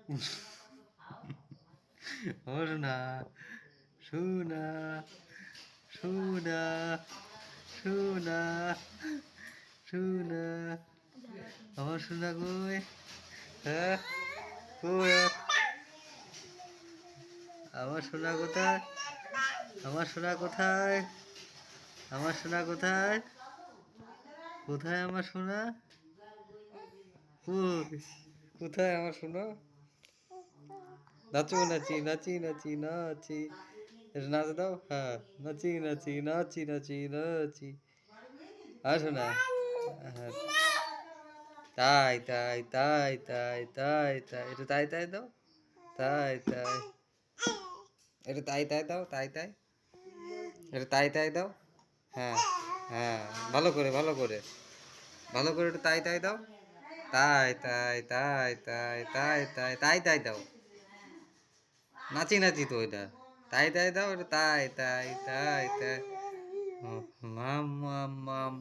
আমার সোনা, সোনা, সোনা, সোনা, সোনা, আমার সোনা কই? হ্যাঁ, কই? আমার সোনা কোথায়? আমার সোনা কোথায়? আমার সোনা কোথায়? কোথায় আমার সোনা? কই? কোথায় আমার সোনা? নাচো, নাচি, নাচি, নাচি, নাচি। এটা নাচ দাও, হ্যাঁ, নাচি, নাচি, নাচি, নাচি, নাচি। আসো না, হ্যাঁ, তাই তাই তাই তাই তাই তাই, এটা তাই তাই দাও, তাই তাই, এটা তাই তাই দাও, তাই তাই, এটা তাই তাই দাও, হ্যাঁ হ্যাঁ, ভালো করে ভালো করে ভালো করে, এটা তাই তাই দাও, তাই তাই তাই তাই তাই তাই তাই তাই দাও, নাচি নাচি তো এটা, তাই তাই দাও, এটা তাই তাই তাই তাই, মাম মাম মাম,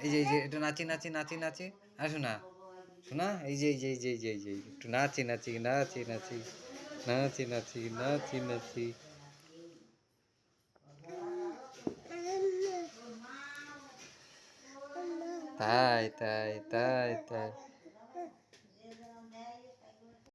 এই যে একটু নাচি নাচি নাচি নাচি, আসো না শোনা, এই যে একটু নাচি নাচি নাচি নাচি নাচি নাচি নাচি নাচি, তাই তাই তাই তাই,